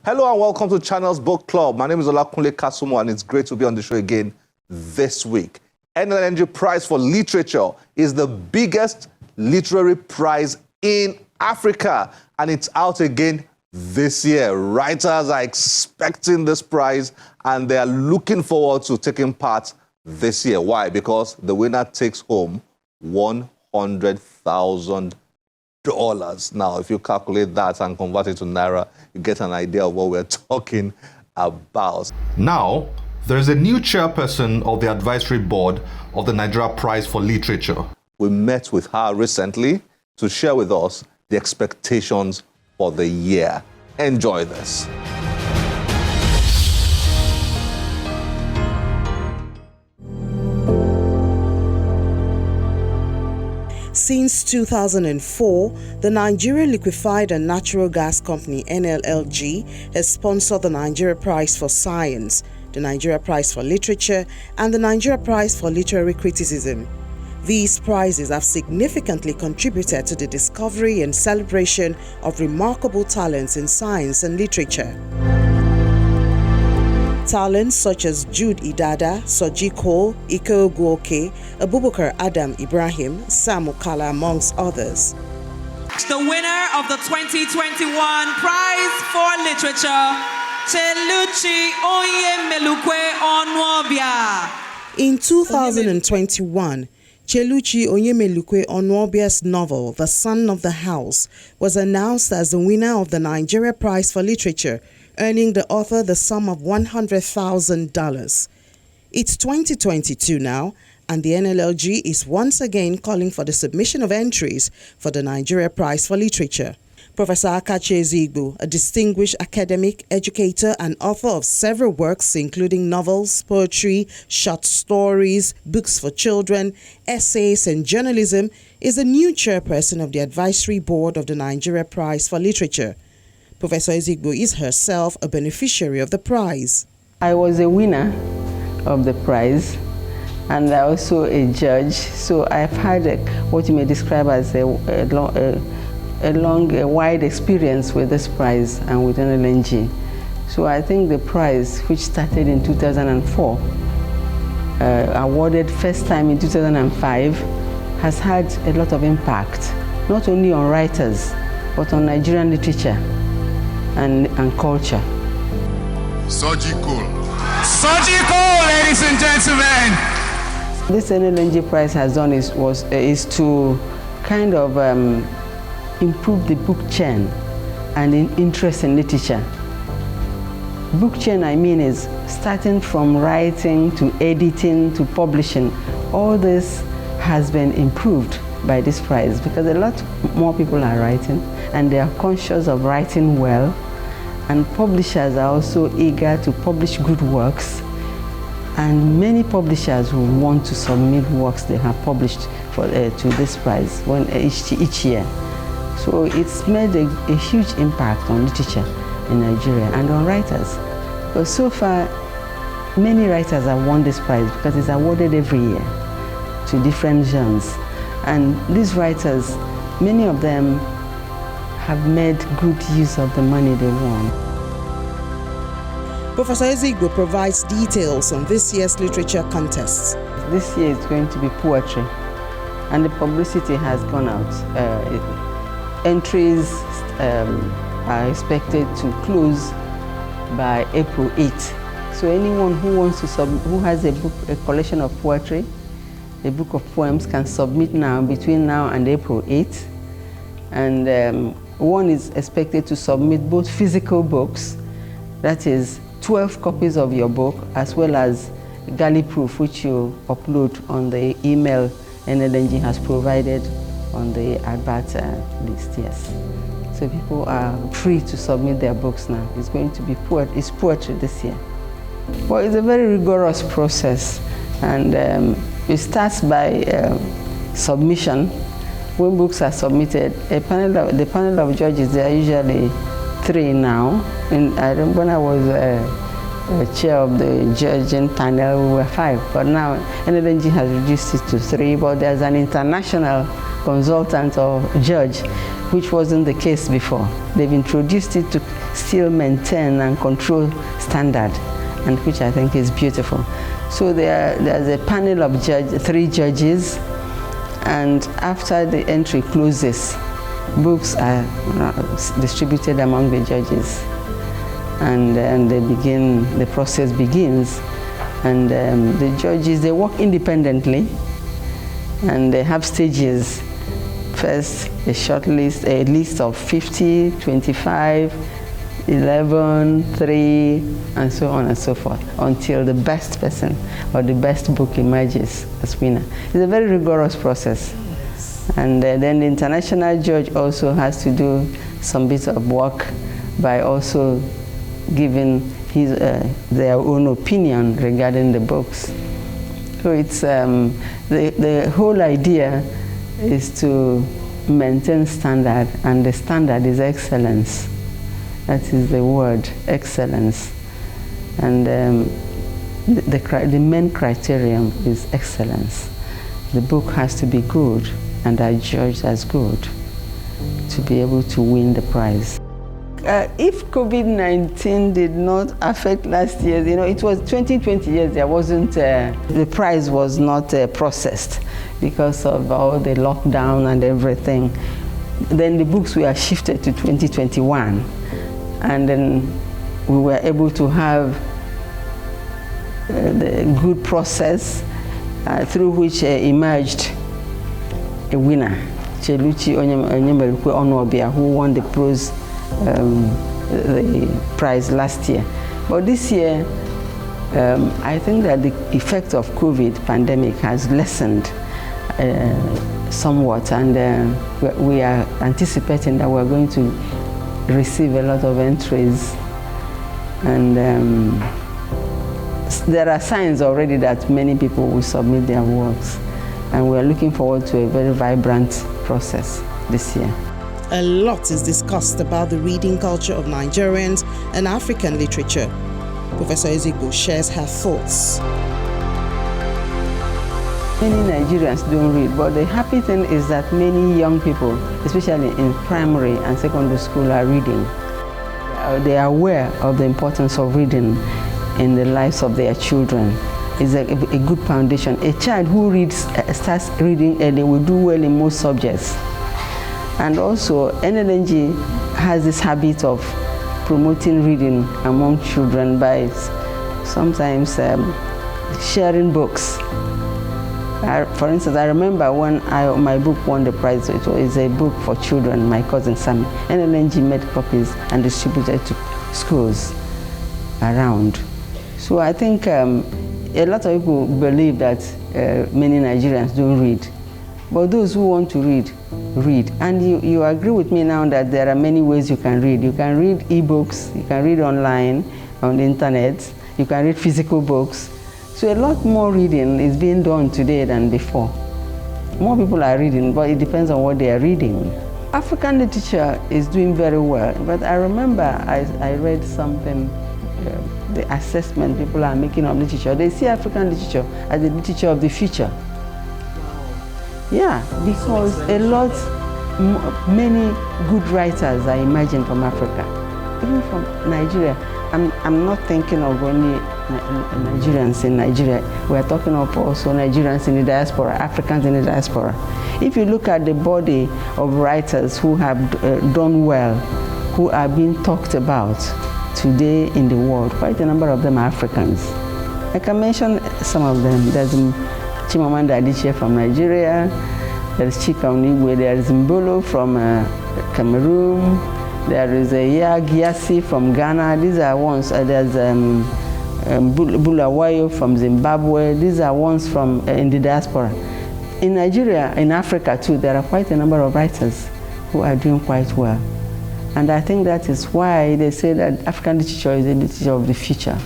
Hello and welcome to Channel's Book Club. My name is Olakunle Kasumo and it's great to be on the show again this week. NLNG Prize for Literature is the biggest literary prize in Africa and it's out again this year. Writers are expecting this prize and they are looking forward to taking part this year. Why? Because the winner takes home $100,000. Now, if you calculate that and convert it to Naira, you get an idea of what we're talking about. Now, there's a new chairperson of the advisory board of the Nigeria Prize for Literature. We met with her recently to share with us the expectations for the year. Enjoy this. Since 2004, the Nigeria Liquefied and Natural Gas Company, NLNG, has sponsored the Nigeria Prize for Science, the Nigeria Prize for Literature, and the Nigeria Prize for Literary Criticism. These prizes have significantly contributed to the discovery and celebration of remarkable talents in science and literature. Talents such as Jude Idada, Soji Cole, Ike Ogwoke, Abubakar Adam Ibrahim, Sam Okala, amongst others. The winner of the 2021 Prize for Literature, Cheluchi Onyemelukwe Onwobia. In 2021, Cheluchi Onyemelukwe Onwobia's novel, The Son of the House, was announced as the winner of the Nigeria Prize for Literature, earning the author the sum of $100,000. It's 2022 now, and the NLNG is once again calling for the submission of entries for the Nigeria Prize for Literature. Professor Akachi, a distinguished academic, educator, and author of several works including novels, poetry, short stories, books for children, essays, and journalism, is the new chairperson of the advisory board of the Nigeria Prize for Literature. Professor Ezigbo is herself a beneficiary of the prize. I was a winner of the prize and also a judge, so I've had what you may describe as a wide experience with this prize and with NLNG. So I think the prize, which started in 2004, awarded first time in 2005, has had a lot of impact, not only on writers, but on Nigerian literature and culture. Soji Cole, ladies and gentlemen. This NLNG Prize has done is to kind of improve the book chain and interest in literature. Book chain, I mean, is starting from writing to editing to publishing. All this has been improved by this prize because a lot more people are writing and they are conscious of writing well, and publishers are also eager to publish good works, and many publishers will want to submit works they have published to this prize each year. So it's made a huge impact on literature in Nigeria and on writers. But so far, many writers have won this prize because it's awarded every year to different genres. And these writers, many of them have made good use of the money they won. Professor Ezigbo provides details on this year's literature contests. This year is going to be poetry, and the publicity has gone out. Entries are expected to close by April 8th. So anyone who wants to who has a collection of poetry, a book of poems, can submit now between now and April 8th. And one is expected to submit both physical books, that is 12 copies of your book, as well as galley proof, which you upload on the email NLNG has provided on the advert list, yes. So people are free to submit their books now. It's going to be poetry this year. Well, it's a very rigorous process, and it starts by submission. When books are submitted, the panel of judges, there are usually 3 now. And when I was chair of the judging panel, we were 5, but now NLNG has reduced it to 3, but there's an international consultant or judge which wasn't the case before. They've introduced it to still maintain and control standard, and which I think is beautiful. So there's a panel of 3 judges, and after the entry closes, books are distributed among the judges, and the process begins. And the judges, they work independently, and they have stages. First, a short list, a list of 50, 25, 11, 3, and so on and so forth, until the best person or the best book emerges as winner. It's a very rigorous process. And then the international judge also has to do some bits of work by also giving their own opinion regarding the books. So it's the whole idea is to maintain standard, and the standard is excellence. That is the word, excellence. And the main criterion is excellence. The book has to be good and are judged as good to be able to win the prize. If COVID-19 did not affect last year, it was 2020 years, there wasn't, the prize was not processed because of all the lockdown and everything. Then the books were shifted to 2021, and then we were able to have the good process through which emerged a winner, Cheluchi Onyemelukwe Onwobia, who won the prose the prize last year. But this year, I think that the effect of COVID pandemic has lessened somewhat, and we are anticipating that we're going to receive a lot of entries, and there are signs already that many people will submit their works, and we're looking forward to a very vibrant process this year. A lot is discussed about the reading culture of Nigerians and African literature. Professor Ezigbo shares her thoughts. Many Nigerians don't read, but the happy thing is that many young people, especially in primary and secondary school, are reading. They are aware of the importance of reading in the lives of their children. It's a good foundation. A child who starts reading early will do well in most subjects. And also, NLNG has this habit of promoting reading among children by sometimes sharing books. For instance, I remember when my book won the prize. It was a book for children, my cousin Sammy. NLNG made copies and distributed to schools around. So I think a lot of people believe that many Nigerians don't read. But those who want to read, read. And you agree with me now that there are many ways you can read. You can read e-books, you can read online, on the internet, you can read physical books. So a lot more reading is being done today than before. More people are reading, but it depends on what they are reading. African literature is doing very well, but I remember I read something, the assessment people are making of literature. They see African literature as the literature of the future. Yeah, because many good writers are emerging from Africa, even from Nigeria. I'm not thinking of only Nigerians in Nigeria. We're talking of also Nigerians in the diaspora, Africans in the diaspora. If you look at the body of writers who have done well, who are being talked about today in the world, quite a number of them are Africans. I can mention some of them. There's Chimamanda Adichie from Nigeria, there is Chika Onigwe, there is Mbolo from Cameroon, there is Iya Gyasi from Ghana. These are ones, there's Bulawayo from Zimbabwe. These are ones from in the diaspora. In Nigeria, in Africa too, there are quite a number of writers who are doing quite well. And I think that is why they say that African literature is the literature of the future.